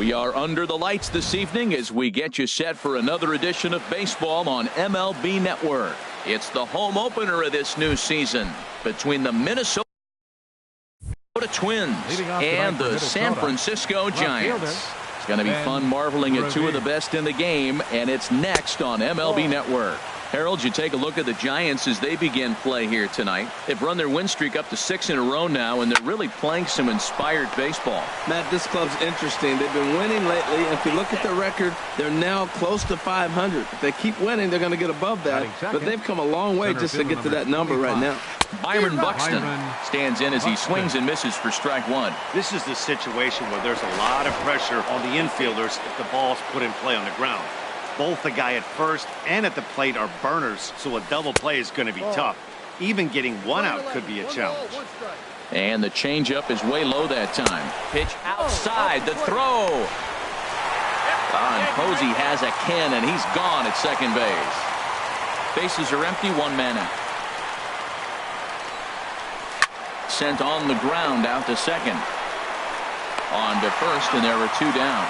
We are under the lights this evening as we get you set for another edition of baseball on MLB Network. It's the home opener of this new season between the Minnesota Twins and the San Francisco Giants. It's going to be fun marveling at two of the best in the game, and it's next on MLB Network. Harold, you take a look at the Giants as they begin play here tonight. They've run their win streak up to 6 in a row now, and they're really playing some inspired baseball. Matt, this club's interesting. They've been winning lately, and if you look at their record, they're now close to 500. If they keep winning, they're going to get above that, but they've come a long way just to get to that number right now. Byron Buxton stands in as he swings and misses for strike one. This is the situation where there's a lot of pressure on the infielders if the ball's put in play on the ground. Both the guy at first and at the plate are burners, so a double play is going to be tough. Even getting one out could be a challenge. And the changeup is way low that time. Pitch outside, the throw. And Posey has a can, and he's gone at second base. Bases are empty, one man out. Sent on the ground out to second. On to first, and there are two down.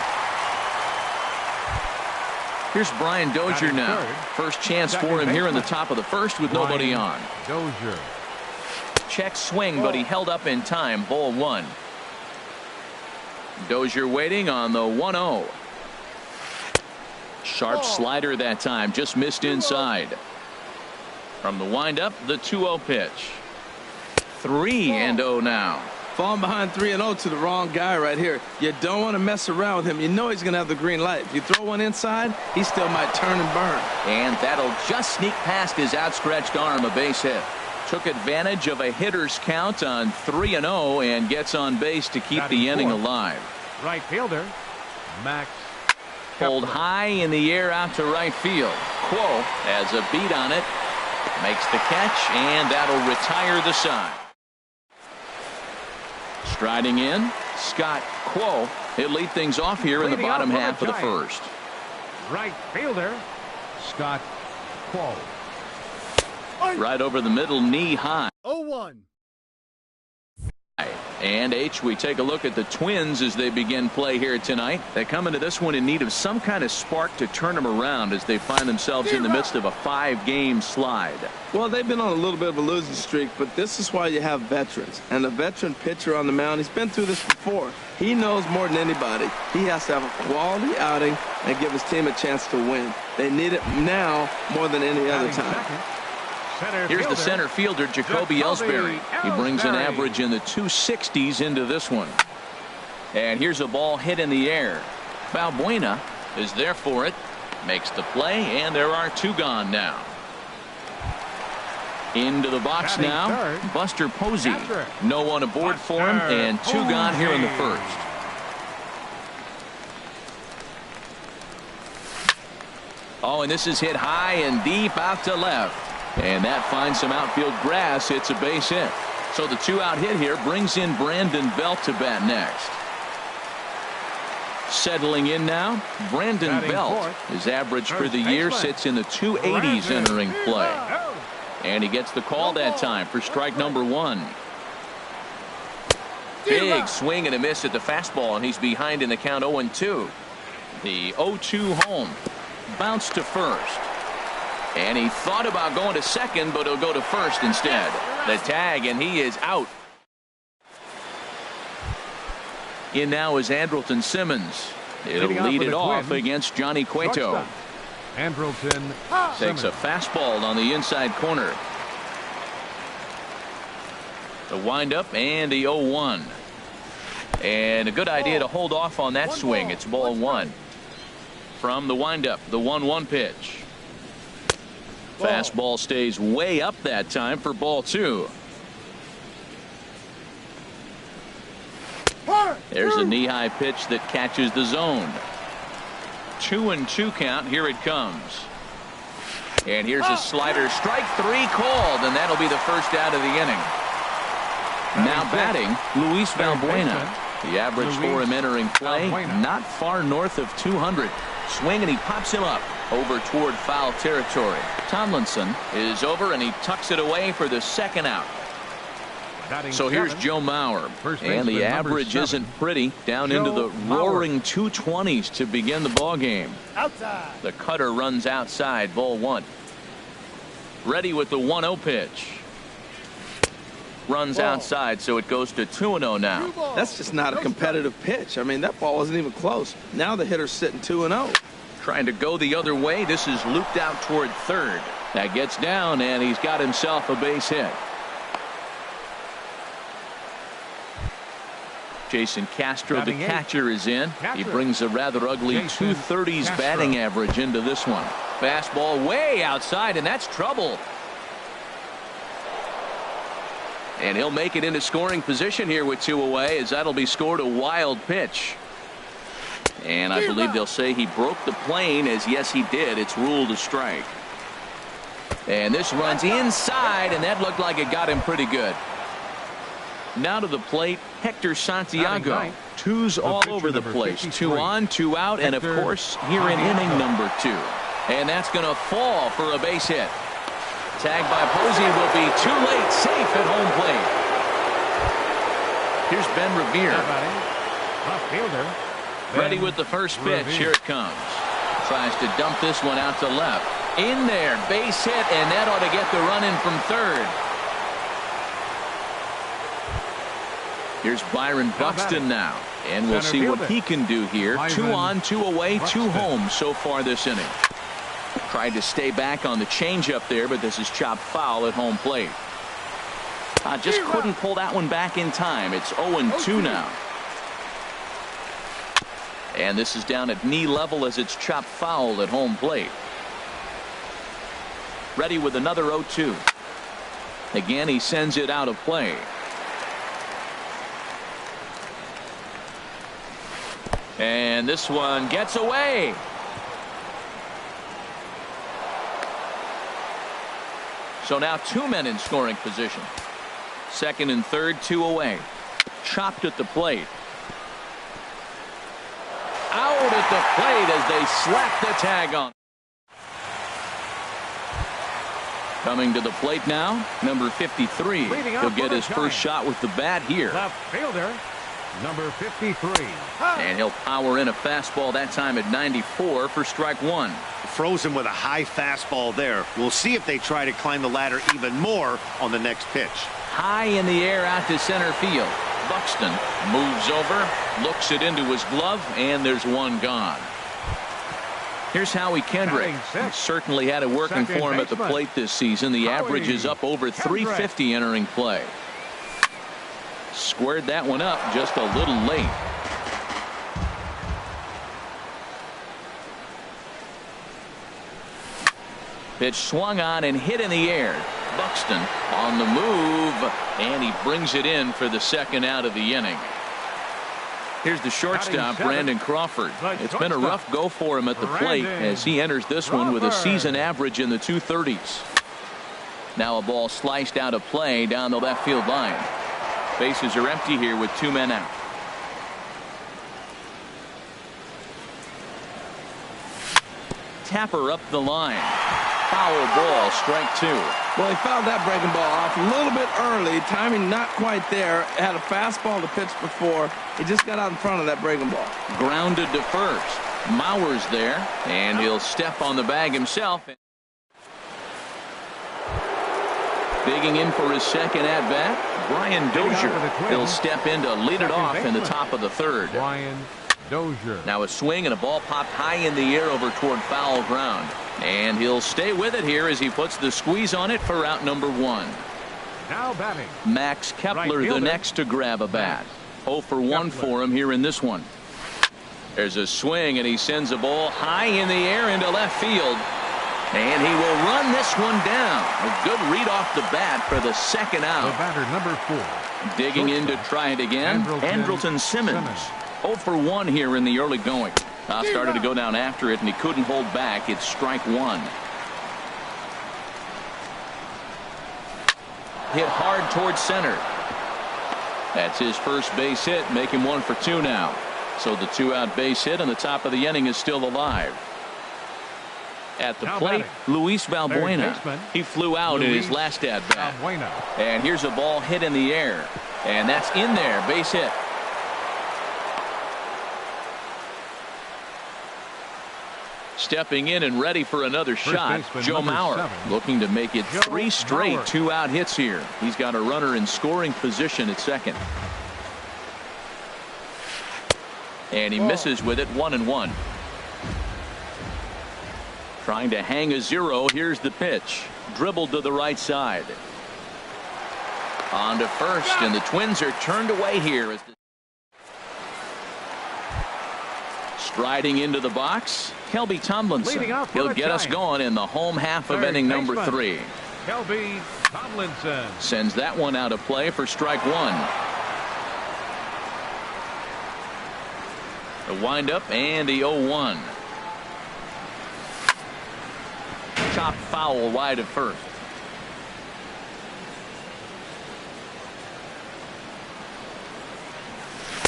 Here's Brian Dozier now. First chance for him here in the top of the first with nobody on. Dozier. Check swing, but he held up in time. Ball one. Dozier waiting on the 1-0. Sharp slider that time. Just missed inside. From the windup, the 2-0 pitch. 3-0 now. Falling behind 3-0 to the wrong guy right here. You don't want to mess around with him. You know he's going to have the green light. If you throw one inside, he still might turn and burn. And that'll just sneak past his outstretched arm, a base hit. Took advantage of a hitter's count on 3-0 and gets on base to keep the inning alive. Right fielder, Max. Pulled high in the air out to right field. Quo has a beat on it. Makes the catch, and that'll retire the side. Striding in, Scott Quo. He'll lead things off here in the bottom half of the first. Right fielder, Scott Quo. Right over the middle, knee high. 0-1. And we take a look at the Twins as they begin play here tonight. They come into this one in need of some kind of spark to turn them around as they find themselves in the midst of a 5-game slide. Well, they've been on a little bit of a losing streak, but this is why you have veterans. And a veteran pitcher on the mound, he's been through this before. He knows more than anybody. He has to have a quality outing and give his team a chance to win. They need it now more than any other time. Here's the center fielder, Jacoby Ellsbury. He brings an average in the 260s into this one. And here's a ball hit in the air. Balbuena is there for it. Makes the play, and there are two gone now. Into the box now, Buster Posey. No one aboard for him, and two gone here in the first. Oh, and this is hit high and deep out to left. And that finds some outfield grass. It's a base hit. So the 2-out hit here brings in Brandon Belt to bat next. Settling in now, Brandon Belt. His average for the year sits in the 280s entering play. And he gets the call that time for strike number one. Big swing and a miss at the fastball, and he's behind in the count 0-2. The 0-2 home. Bounce to first. And he thought about going to second, but he'll go to first instead. The tag, and he is out. In now is Andrelton Simmons. It'll lead it off against Johnny Cueto. Andrelton takes a fastball on the inside corner. The windup and the 0-1. And a good idea to hold off on that swing. It's ball one. From the windup, the 1-1 pitch. Fastball stays way up that time for ball two. There's a knee-high pitch that catches the zone. 2-2 count. Here it comes. And here's a slider. Strike three called, and that'll be the first out of the inning. Now batting, Luis Balbuena. The average for him entering play, not far north of 200. Swing, and he pops him up over toward foul territory. Tomlinson is over, and he tucks it away for the second out. So here's Joe Mauer, and the average isn't pretty, down into the roaring 220s to begin the ball game. Outside. The cutter runs outside, ball one. Ready with the 1-0 pitch. Runs outside, so it goes to 2-0 now. That's just not a competitive pitch. I mean, that ball wasn't even close. Now the hitter's sitting 2-0. Trying to go the other way. This is looped out toward third. That gets down, and he's got himself a base hit. Jason Castro, the catcher, is in. He brings a rather ugly 230s batting average into this one. Fastball way outside, and that's trouble. And he'll make it into scoring position here with 2 away, as that'll be scored a wild pitch. And I believe they'll say he broke the plane, as yes he did. It's ruled a strike. And this runs inside, and that looked like it got him pretty good. Now to the plate, Hector Santiago. Twos all over the place. 2 on, 2 out, and of course here in inning number 2. And that's going to fall for a base hit. Tagged by Posey will be too late. Safe at home plate. Here's Ben Revere. Ready with the first pitch. Here it comes. Tries to dump this one out to left. In there, base hit, and that ought to get the run in from third. Here's Byron Buxton now, and we'll see what he can do here. 2 on, 2 away, 2 home so far this inning. Tried to stay back on the changeup there, but this is chopped foul at home plate. Just couldn't pull that one back in time. It's 0-2 now. And this is down at knee level as it's chopped foul at home plate. Ready with another 0-2. Again, he sends it out of play. And this one gets away. So now 2 men in scoring position. Second and third, 2 away. Chopped at the plate. Out at the plate as they slap the tag on. Coming to the plate now, number 53. He'll get his first shot with the bat here. Left fielder, number 53. And he'll power in a fastball that time at 94 for strike 1. Frozen with a high fastball there. We'll see if they try to climb the ladder even more on the next pitch. High in the air out to center field. Buxton moves over, looks it into his glove, and there's one gone. Here's Howie Kendrick. He certainly had it working for him at the plate this season. The average is up over 350 entering play. Squared that one up just a little late. Pitch swung on and hit in the air. Buxton on the move, and he brings it in for the second out of the inning. Here's the shortstop, Brandon Crawford. It's been a rough go for him at the plate as he enters this one with a season average in the 230s. Now a ball sliced out of play down the left field line. Bases are empty here with 2 men out. Tapper up the line. Foul ball, strike 2. Well, he fouled that breaking ball off a little bit early. Timing not quite there. Had a fastball to pitch before. He just got out in front of that breaking ball. Grounded to first. Mauer's there, and he'll step on the bag himself. Digging in for his second at-bat, Brian Dozier. He'll step in to lead it off in the top of the third. Brian Dozier. Now a swing and a ball popped high in the air over toward foul ground. And he'll stay with it here as he puts the squeeze on it for out number 1. Now batting, Max Kepler, the next to grab a bat. 0 for 1 for him here in this one. There's a swing, and he sends a ball high in the air into left field. And he will run this one down. A good read off the bat for the second out. the batter, number 4. Digging in to try it again, Andrelton Simmons. 0 for 1 here in the early going. Started to go down after it, and he couldn't hold back. It's strike 1. Hit hard towards center. That's his first base hit, make him 1 for 2 now. So the 2-out base hit on the top of the inning is still alive. At the Now plate, batting. Luis Valbuena. baseman, He flew out in his Luis last at-bat. Valbuena. And here's a ball hit in the air. And that's in there. Base hit. Stepping in and ready for another shot, baseman, Joe number Mauer, 7. looking to make it Joe 3 straight Mauer. 2-out hits here. He's got a runner in scoring position at second. And he misses with it, 1-1. Trying to hang a 0. Here's the pitch. Dribbled to the right side. On to first, and the Twins are turned away here. Striding into the box, Kelby Tomlinson. Leading off for He'll the get us Giants. going in the home half of Third inning number baseman, 3. Kelby Tomlinson. Sends that one out of play for strike 1. The windup and the 0-1. Chop foul wide of first.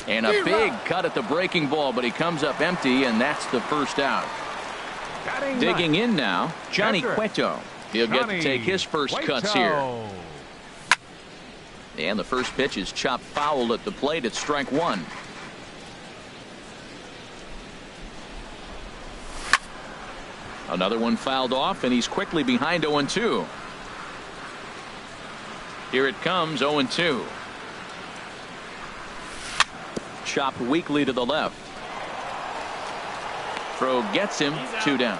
And a big cut at the breaking ball, but he comes up empty, and that's the first out. Batting Digging ninth. in now, Johnny Catcher. Cueto. He'll get to Johnny take his first cuts here. Cueto. And the first pitch is chopped foul at the plate at strike 1. Another one fouled off, and he's quickly behind 0-2. Here it comes, 0-2. Chopped weakly to the left. Throw gets him, 2 down.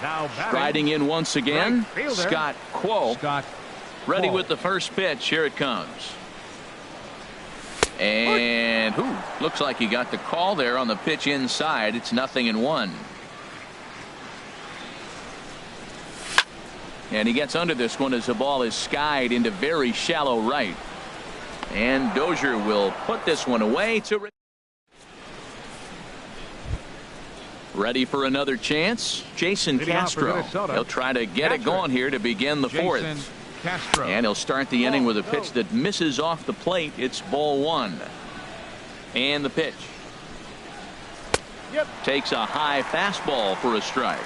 Now batting. Striding in once again, Right fielder. Scott Quo. Scott Ready Quo. with the first pitch. Here it comes. And looks like he got the call there on the pitch inside. It's 0-1. And he gets under this one as the ball is skied into very shallow right. And Dozier will put this one away to ready for another chance. Jason Leading off for Castro. Minnesota. He'll try to get it Catcher. going here to begin the Jason 4th. Castro. And he'll start the inning with a pitch that misses off the plate. It's ball 1. And the pitch. Takes a high fastball for a strike.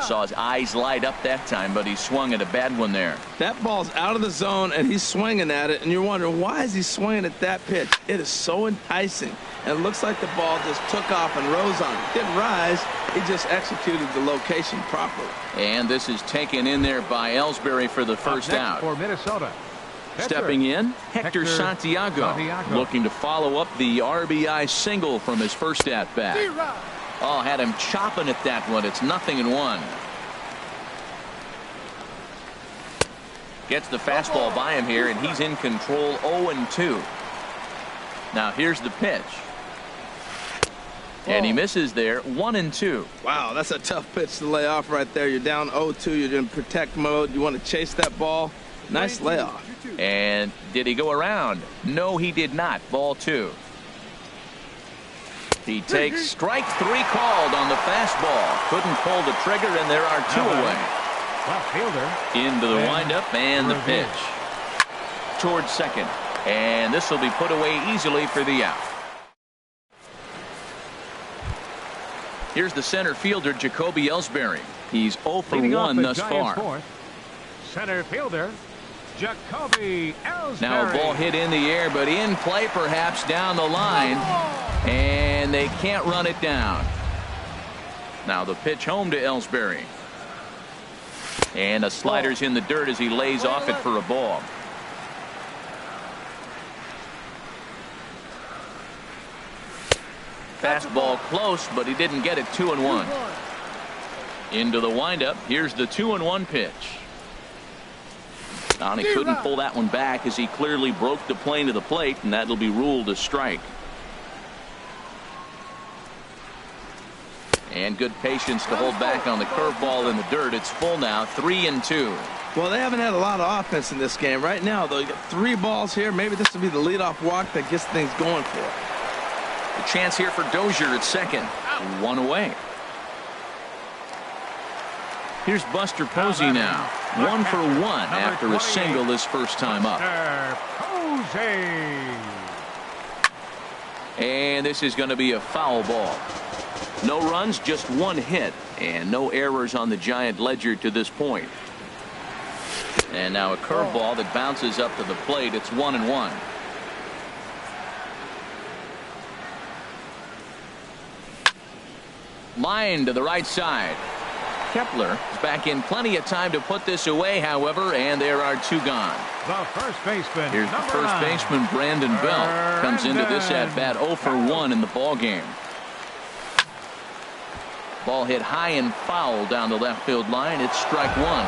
Saw his eyes light up that time, but he swung at a bad one there. That ball's out of the zone, and he's swinging at it, and you're wondering, why is he swinging at that pitch? It is so enticing, and it looks like the ball just took off and rose on it. Didn't rise, he just executed the location properly. And this is taken in there by Ellsbury for the first Up next out. for Minnesota. Catcher. Stepping in, Hector Hector Santiago, Santiago. looking to follow up the RBI single from his first at-bat. Oh, had him chopping at that one. It's 0-1. Gets the fastball by him here, and he's in control, 0-2. Now here's the pitch. And he misses there, 1-2. Wow, that's a tough pitch to lay off right there. You're down 0-2. You're in protect mode. You want to chase that ball. Nice layoff. And did he go around? No, he did not. Ball 2. He takes strike 3 called on the fastball. Couldn't pull the trigger, and there are 2 away. Left fielder. Into the windup and the Revere. pitch. Towards second. And this will be put away easily for the out. Here's the center fielder, Jacoby Ellsbury. He's 0 for Leading off 1 the thus Giants' far. fourth, center fielder Jacoby Ellsbury. Now a ball hit in the air, but in play perhaps down the line. And they can't run it down. Now the pitch home to Ellsbury. And a slider's in the dirt as he lays off it for a ball. Fastball close, but he didn't get it. 2-1. Into the windup. Here's the 2-1 pitch. And he couldn't pull that one back as he clearly broke the plane to the plate, and that'll be ruled a strike. And good patience to hold back on the curveball in the dirt. It's full now, 3-2. Well, they haven't had a lot of offense in this game. Right now, though, you got 3 balls here. Maybe this will be the leadoff walk that gets things going for it. A chance here for Dozier at second. 1 away. Here's Buster Posey now. 1 for 1 after a single his first time up. Buster Posey. And this is going to be a foul ball. No runs, just one hit, and no errors on the Giant ledger to this point. And now a curveball that bounces up to the plate. It's 1-1. Line to the right side. Kepler is back in plenty of time to put this away, however, and there are two gone. The first baseman. Here's the first baseman, Brandon Belt. Comes into this at bat 0 for 1 in the ball game. Ball hit high and foul down the left field line. It's strike one.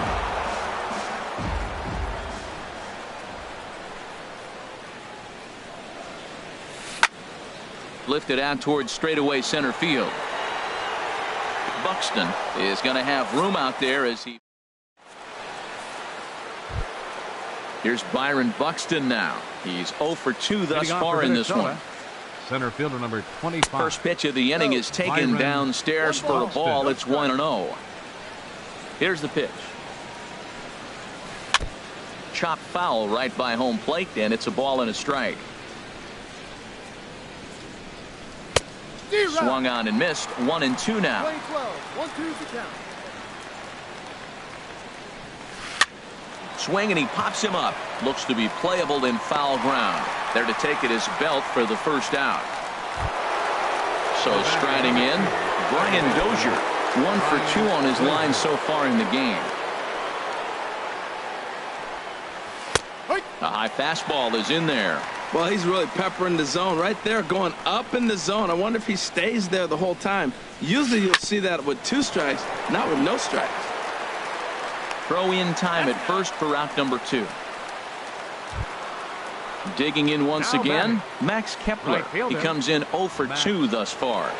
Lifted out towards straightaway center field. Buxton is going to have room out there as he. Here's Byron Buxton now. He's 0 for 2 thus far in this one. Center fielder number 25. First pitch of the inning is taken downstairs for a ball. It's 1-0. Here's the pitch. Chop foul right by home plate, and it's a ball and a strike. Swung on and missed. 1-2 now. 1-2 the count. Swing, and he pops him up. Looks to be playable in foul ground. There to take it is Belt for the first out. So striding in, Brian Dozier. 1 for 2 on his line so far in the game. A high fastball is in there. Well, he's really peppering the zone right there, going up in the zone. I wonder if he stays there the whole time. Usually you'll see that with 2 strikes, not with no strikes. Throw in time at first for out number 2. Digging in once again, Max Kepler. He comes in 0 for 2 thus far.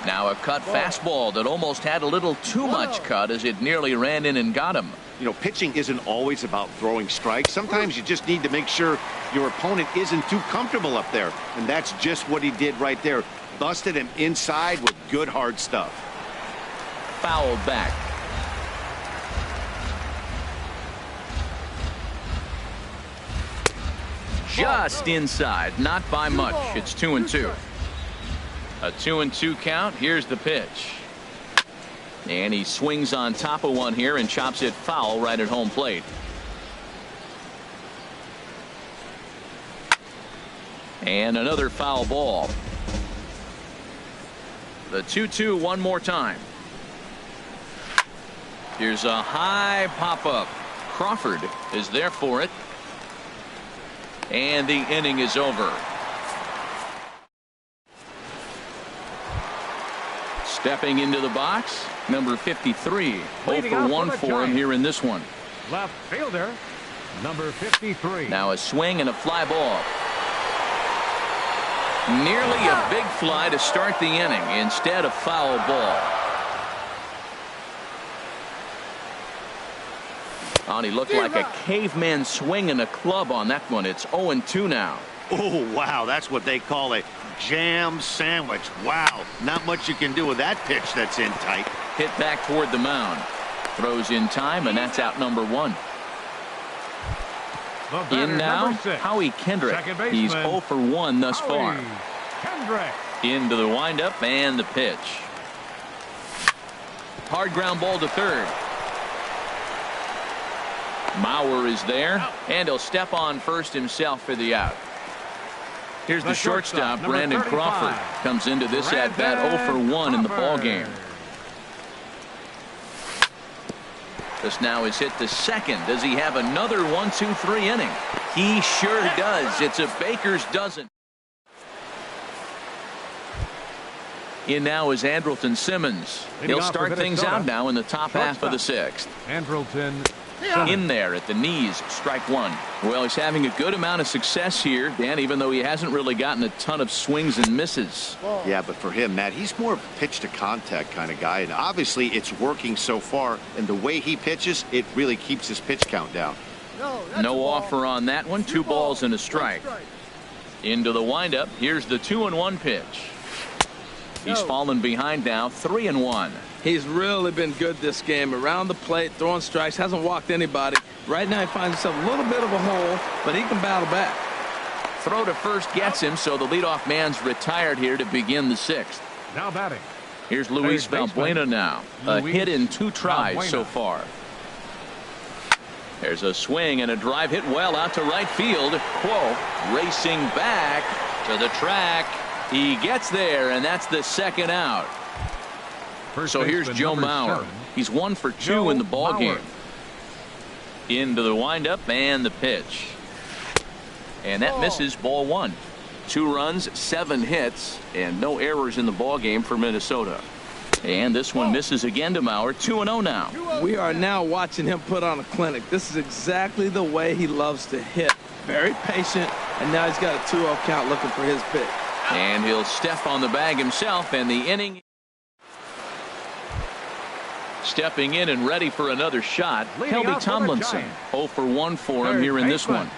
Now a cut fastball that almost had a little too much cut as it nearly ran in and got him. You know, pitching isn't always about throwing strikes. Sometimes you just need to make sure your opponent isn't too comfortable up there. And that's just what he did right there. Busted him inside with good hard stuff. Fouled back. Just inside, not by much. It's 2-2. A 2-2 count. Here's the pitch. And he swings on top of one here and chops it foul right at home plate. And another foul ball. The 2-2 one more time. Here's a high pop-up. Crawford is there for it. And the inning is over. Stepping into the box, number 53. 0 for 1 for him here in this one. Left fielder, number 53. Now a swing and a fly ball. Nearly a big fly to start the inning. Instead, a foul ball. Oh, and he looked like a caveman swinging a club on that one. It's 0-2 now. Oh, wow. That's what they call a jam sandwich. Wow. Not much you can do with that pitch that's in tight. Hit back toward the mound. Throws in time, and that's out number 1. In now, Howie Kendrick. He's 0 for 1 thus far. Into the windup and the pitch. Hard ground ball to third. Mauer is there, and he'll step on first himself for the out. Here's the shortstop, Brandon Crawford. Comes into this at bat 0 for 1 in the ball game. This now is hit to second. Does he have another 1-2-3 inning? He sure does. It's a baker's dozen. In now is Andrelton Simmons. He'll start things out now in the top half of the 6th. Andrelton in there at the knees, strike 1. Well, he's having a good amount of success here, Dan, even though he hasn't really gotten a ton of swings and misses. Yeah, but for him, Matt, he's more of a pitch to contact kind of guy, and obviously it's working so far, and the way he pitches, it really keeps his pitch count down. No offer on that one. 2 balls and a strike. Into the windup. Here's the 2-1 pitch. He's fallen behind now, 3-1. He's really been good this game. Around the plate, throwing strikes, hasn't walked anybody. Right now he finds himself a little bit of a hole, but he can battle back. Throw to first gets him, so the leadoff man's retired here to begin the 6th. Now batting. Here's Luis Third baseman, Valbuena now. A Luis hit in 2 tries Valbuena. so far. There's a swing and a drive hit well out to right field. Quo racing back to the track. He gets there, and that's the 2nd out. First So here's baseman, Joe number Mauer. 7. He's 1 for 2 Joe in the ball Mauer. game. Into the windup and the pitch. And that misses, ball 1. 2 runs, 7 hits, and no errors in the ball game for Minnesota. And this one misses again to Mauer. 2-0 now. We are now watching him put on a clinic. This is exactly the way he loves to hit. Very patient, and now he's got a 2-0 count looking for his pitch. And he'll step on the bag himself, and the inning. Stepping in and ready for another shot, Leading Kelby off for the Tomlinson. Giants. 0 for 1 for him Third here in this baseman, one.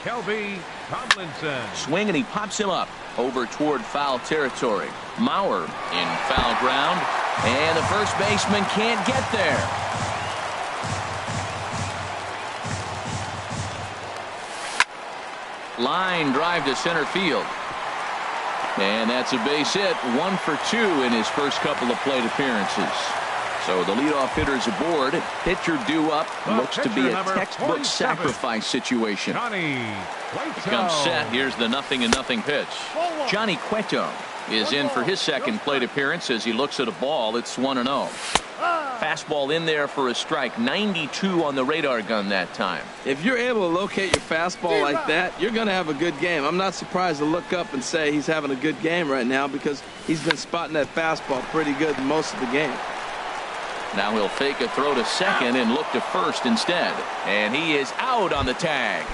Kelby Tomlinson. Swing, and he pops him up over toward foul territory. Mauer in foul ground, and the first baseman can't get there. Line drive to center field. And that's a base hit. 1 for 2 in his first couple of plate appearances. So the leadoff hitter's aboard. Pitcher due up. The Looks to be pitcher, a number textbook 47. sacrifice situation. Johnny Comes Cueto. set. Here's the 0-0 pitch. Johnny Cueto is in for his second plate appearance as he looks at a ball. It's 1-0. Fastball in there for a strike. 92 on the radar gun that time. If you're able to locate your fastball like that, you're going to have a good game. I'm not surprised to look up and say he's having a good game right now because he's been spotting that fastball pretty good most of the game. Now he'll fake a throw to second and look to first instead. And he is out on the tag.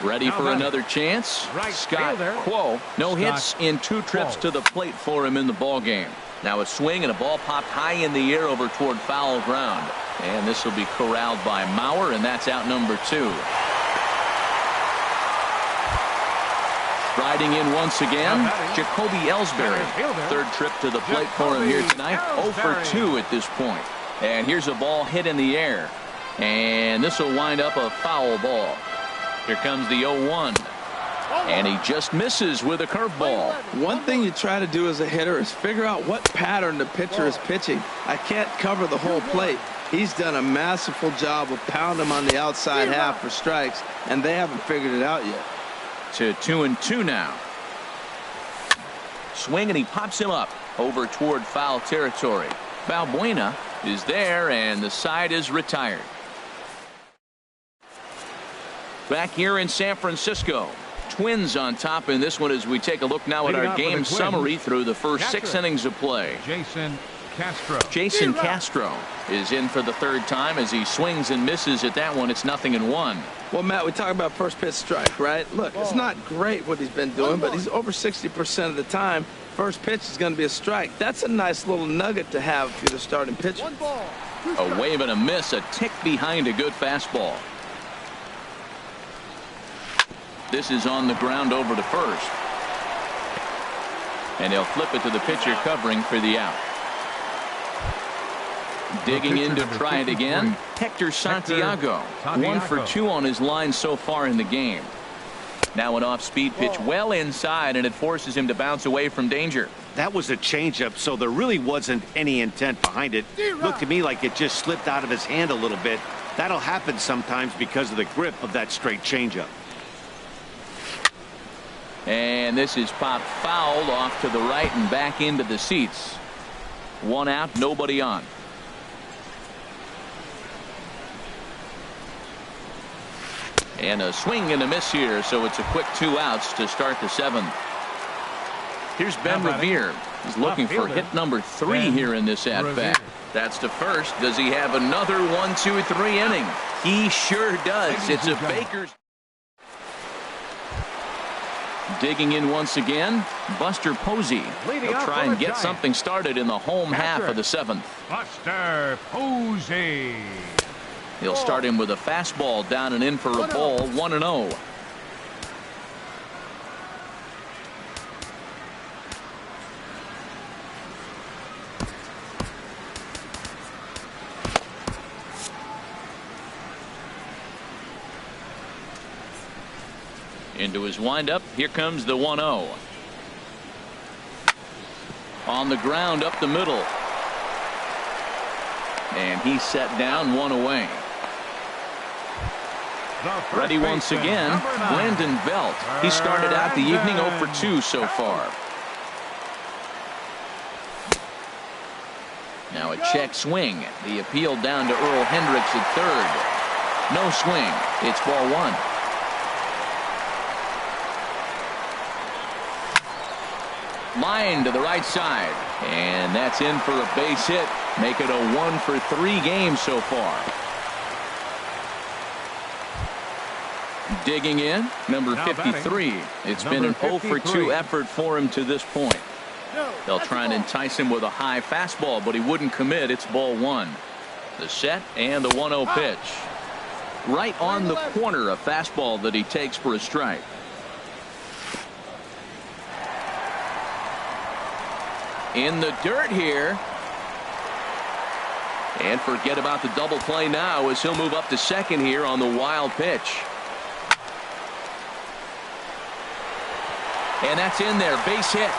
Ready Now for batting. another chance. Right Scott fielder. Quo. No Scott hits in 2 trips Quo. to the plate for him in the ball game. Now a swing and a ball popped high in the air over toward foul ground. And this will be corralled by Mauer, and that's out number 2. Striding in once again, Now batting. Jacoby Ellsbury. Center fielder. Third trip to the plate for him here Jacoby tonight. 0 for Ellsbury. 2 at this point. And here's a ball hit in the air. And this will wind up a foul ball. Here comes the 0-1. And he just misses with a curveball. One thing you try to do as a hitter is figure out what pattern the pitcher is pitching. I can't cover the whole plate. He's done a masterful job of pounding him on the outside half for strikes, and they haven't figured it out yet. To 2-2 now. Swing, and he pops him up over toward foul territory. Valbuena is there, and the side is retired. Back here in San Francisco. Twins on top in this one as we take a look now at Leading our off for the game Twins, summary through the first Castro. 6 innings of play. Jason Castro. Jason Castro is in for the 3rd time as he swings and misses at that one. It's 0-1. Well, Matt, we talk about first pitch strike, right? Look, it's not great what he's been doing, but he's over 60% of the time. First pitch is going to be a strike. That's a nice little nugget to have if you're the starting pitcher. 1 ball. 2 A strikes. wave and a miss, a tick behind a good fastball. This is on the ground over to first. And they'll flip it to the pitcher covering for the out. Digging in to try it again. Hector Santiago. 1 for 2 on his line so far in the game. Now an off-speed pitch well inside, and it forces him to bounce away from danger. That was a changeup, so there really wasn't any intent behind it. Looked to me like it just slipped out of his hand a little bit. That'll happen sometimes because of the grip of that straight changeup. And this is popped foul off to the right and back into the seats. 1 out, nobody on. And a swing and a miss here, so it's a quick 2 outs to start the 7th. Here's Ben Now batting. Revere. He's looking for fielder. hit number 3 Ben here in this at-bat. Revere. That's to first. Does he have another 1, 2, 3 inning? He sure does. It's a Baker's. Digging in once again, Buster Posey. Leading He'll off try for and the get Giants. something started in the home half Catcher. of the 7th. Buster Posey. He'll start him with a fastball down and in for a ball. 1-0. Into his windup. Here comes the 1-0. On the ground up the middle. And he's set down, 1 away. Ready once again, Brandon Belt. He started out the evening 0 for 2 so far. Now a check swing. The appeal down to Earl Hendricks at third. No swing. It's ball 1. Line to the right side. And that's in for a base hit. Make it a 1 for 3 game so far. Digging in, number 53. It's been an 0 for 2 effort for him to this point. They'll try and entice him with a high fastball, but he wouldn't commit. It's ball 1. The set and the 1-0 pitch. Right on the corner, a fastball that he takes for a strike. In the dirt here. And forget about the double play now as he'll move up to second here on the wild pitch. And that's in there. Base hit.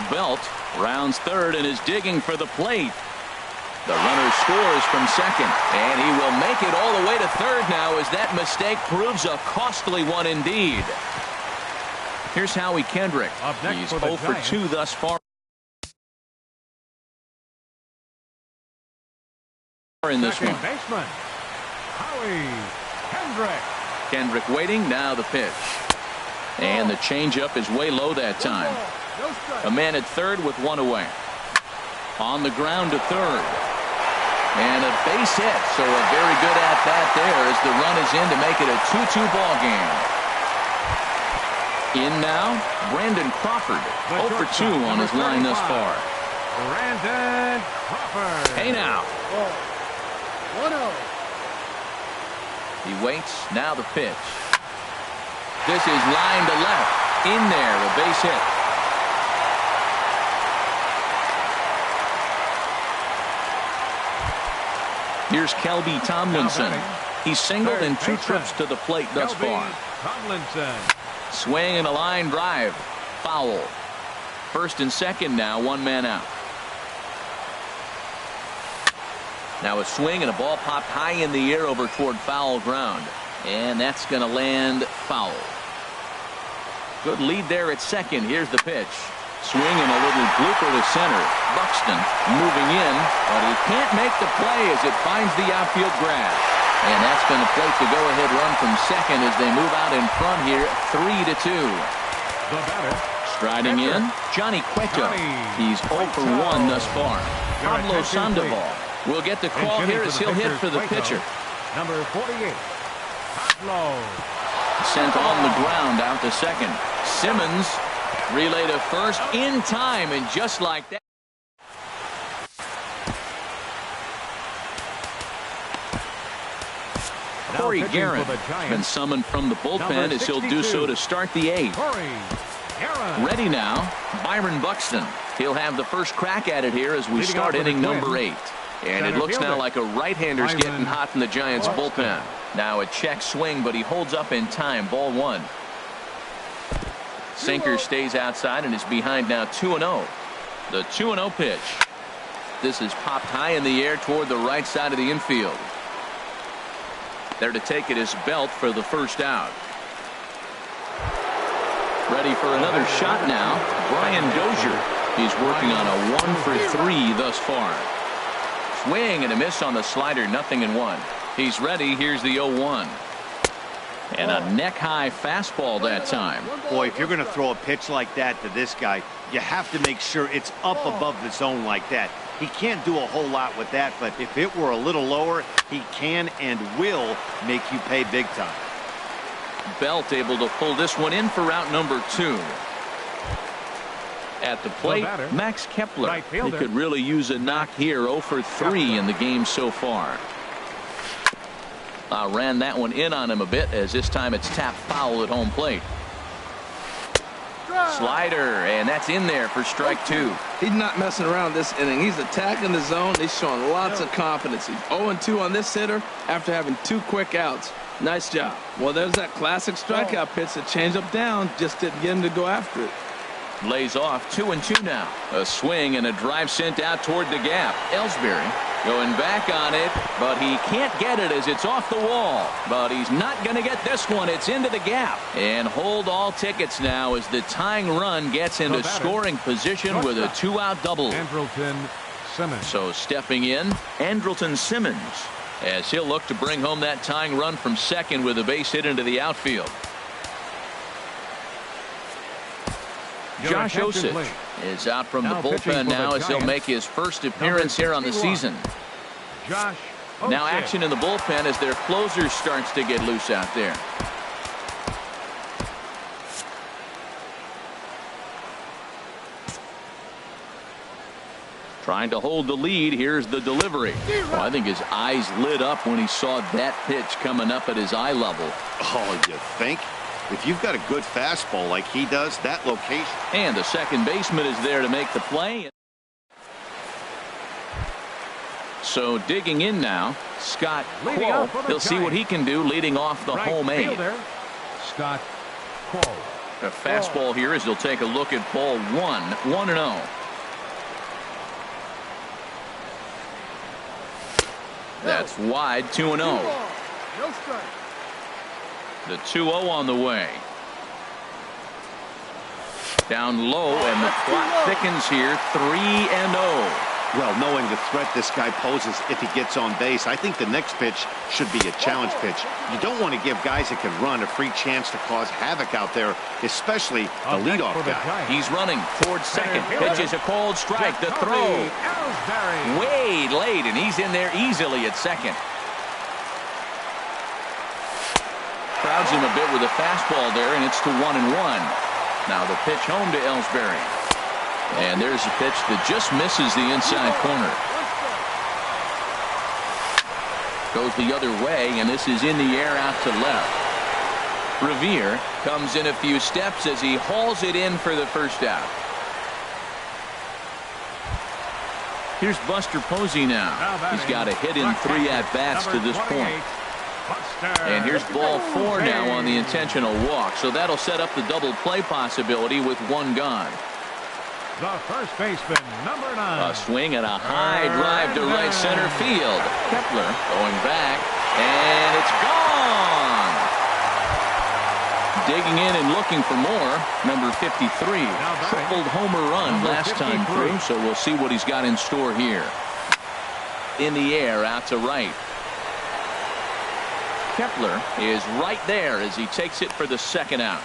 Belt rounds third and is digging for the plate. The runner scores from second. And he will make it all the way to third now as that mistake proves a costly one indeed. Here's Howie Kendrick. He's 0 for 2 thus far in this one. Baseman, Howie Kendrick. Kendrick waiting. Now the pitch. And the changeup is way low that time. A man at third with 1 away. On the ground to third. And a base hit. So a very good at bat there as the run is in to make it a 2-2 ball game. In now, Brandon Crawford. 0 for 2 on his line thus far. Brandon Crawford. Hey now. 1-0. He waits. Now the pitch. This is line to left. In there, a base hit. Here's Kelby Tomlinson. He's singled in 2 trips to the plate thus far. Tomlinson. Swing and a line drive. Foul. First and second now, 1 man out. Now a swing and a ball popped high in the air over toward foul ground. And that's going to land foul. Good lead there at second. Here's the pitch. Swing and a little blooper to center. Buxton moving in, but he can't make the play as it finds the outfield grass. And that's going to plate the go-ahead run from second as they move out in front here, 3-2. The batter. Striding in, Johnny Cueto. He's 0 for 1 thus far. Pablo Sandoval will get the call here as he'll hit for the pitcher. Number 48, Pablo. Sent on the ground out to second. Simmons relay to first in time, and just like that. Corey Guerin has been summoned from the bullpen as he'll do so to start the 8th. Ready now, Byron Buxton. He'll have the first crack at it here as we start inning number 8. And it looks now like a right-hander's getting hot in the Giants bullpen. Now a check swing, but he holds up in time. Ball 1. Sinker stays outside and is behind now 2-0. The 2-0 pitch. This is popped high in the air toward the right side of the infield. There to take it is Belt for the first out. Ready for another shot now. Brian Dozier. He's working on a 1 for 3 thus far. Swing and a miss on the slider. 0-1. He's ready. Here's the 0-1. And a neck-high fastball that time. Boy, if you're going to throw a pitch like that to this guy, you have to make sure it's up above the zone like that. He can't do a whole lot with that, but if it were a little lower, he can and will make you pay big time. Belt able to pull this one in for route number 2. At the plate, Max Kepler. He could really use a knock here. 0 for 3 in the game so far. Ran that one in on him a bit as this time it's tapped foul at home plate. Slider, and that's in there for strike 2. He's not messing around this inning. He's attacking the zone. He's showing lots of confidence. He's 0-2 on this hitter after having 2 quick outs. Nice job. Well, there's that classic strikeout pitch. The changeup down just didn't get him to go after it. Lays off 2-2 now. A swing and a drive sent out toward the gap. Ellsbury going back on it, but he can't get it as it's off the wall. But he's not going to get this one. It's into the gap. And hold all tickets now as the tying run gets into scoring position with a 2-out double. Andrelton Simmons. So stepping in, Andrelton Simmons, as he'll look to bring home that tying run from second with a base hit into the outfield. Josh Osich is out from the bullpen now as he'll make his first appearance here on the season. Josh Osich. Now action in the bullpen as their closer starts to get loose out there. Trying to hold the lead. Here's the delivery. Oh, I think his eyes lit up when he saw that pitch coming up at his eye level. Oh, you think? If you've got a good fastball like he does, that location. And the second baseman is there to make the play. So digging in now, Scott Quo. He'll see what he can do leading off the home aid. Scott Quo. A fastball here as he'll take a look at ball 1, 1-0. That's wide, 2-0. No strike. The 2-0 on the way. Down low, and the clock thickens here, 3-0. Well, knowing the threat this guy poses if he gets on base, I think the next pitch should be a challenge pitch. You don't want to give guys that can run a free chance to cause havoc out there, especially the leadoff guy. He's running towards second. Pitches a cold strike. The throw. Way late, and he's in there easily at second. Crowds him a bit with a fastball there, and it's to 1-1. Now the pitch home to Ellsbury. And there's a pitch that just misses the inside corner. Goes the other way, and this is in the air out to left. Revere comes in a few steps as he hauls it in for the first out. Here's Buster Posey now. He's got a hit in 3 at-bats to this point. And here's ball 4 now on the intentional walk. So that'll set up the double play possibility with 1 gone. The first baseman, number 9. A swing and a high drive to right center field. Kepler going back, and it's gone. Digging in and looking for more. Number 53, tripled homer run last time through, so we'll see what he's got in store here. In the air, out to right. Kepler is right there as he takes it for the second out.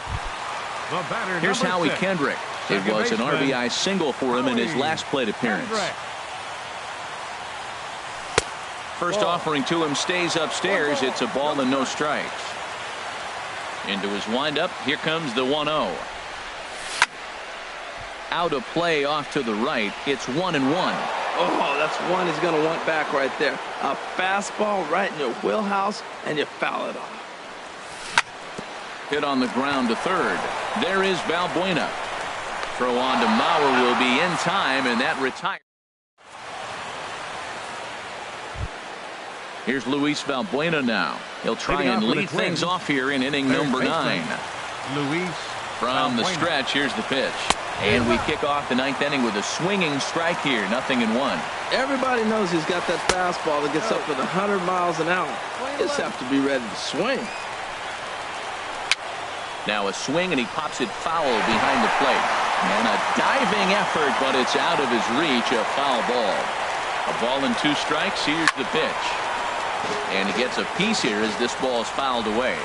Here's Howie Kendrick. It was an RBI single for him in his last plate appearance. First offering to him stays upstairs. It's a ball and no strikes. Into his windup. Here comes the 1-0. Out of play off to the right. It's 1-1. Oh, that's one he's going to want back right there. A fastball right in your wheelhouse, and you foul it off. Hit on the ground to third. There is Valbuena. Throw on to Mauer will be in time, and that retires. Here's Luis Valbuena now. He'll try and lead things off here in inning number 9. Luis from the stretch. Here's the pitch. And we kick off the 9th inning with a swinging strike here. 0-1. Everybody knows he's got that fastball that gets up at 100 miles an hour. Just have to be ready to swing. Now a swing, and he pops it foul behind the plate. And a diving effort, but it's out of his reach. A foul ball. A ball and 2 strikes. Here's the pitch. And he gets a piece here as this ball is fouled away.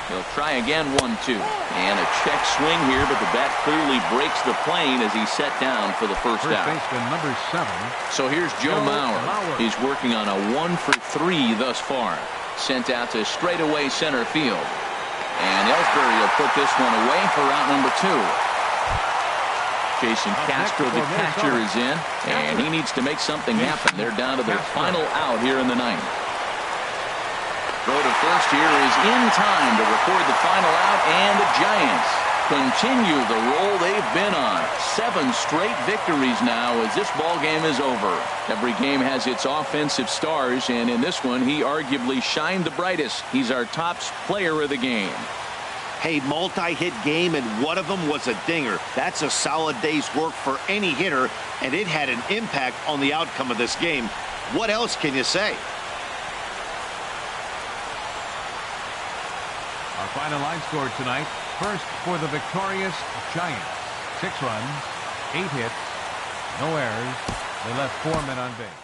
He'll try again, 1-2. And a check swing here, but the bat clearly breaks the plane as he's set down for the first out. Baseman number 7. So here's Joe Mauer. He's working on a 1 for 3 thus far. Sent out to straightaway center field. And Ellsbury will put this one away for out number 2. Jason Castro, the catcher, is in, and he needs to make something happen. They're down to their final out here in the 9th. Throw to first here is in time to record the final out, and the Giants continue the roll they've been on. 7 straight victories now as this ball game is over. Every game has its offensive stars, and in this one, he arguably shined the brightest. He's our top player of the game. Hey, multi-hit game, and one of them was a dinger. That's a solid day's work for any hitter, and it had an impact on the outcome of this game. What else can you say? Our final line score tonight. First for the victorious Giants. 6 runs, 8 hits, no errors. They left 4 men on base.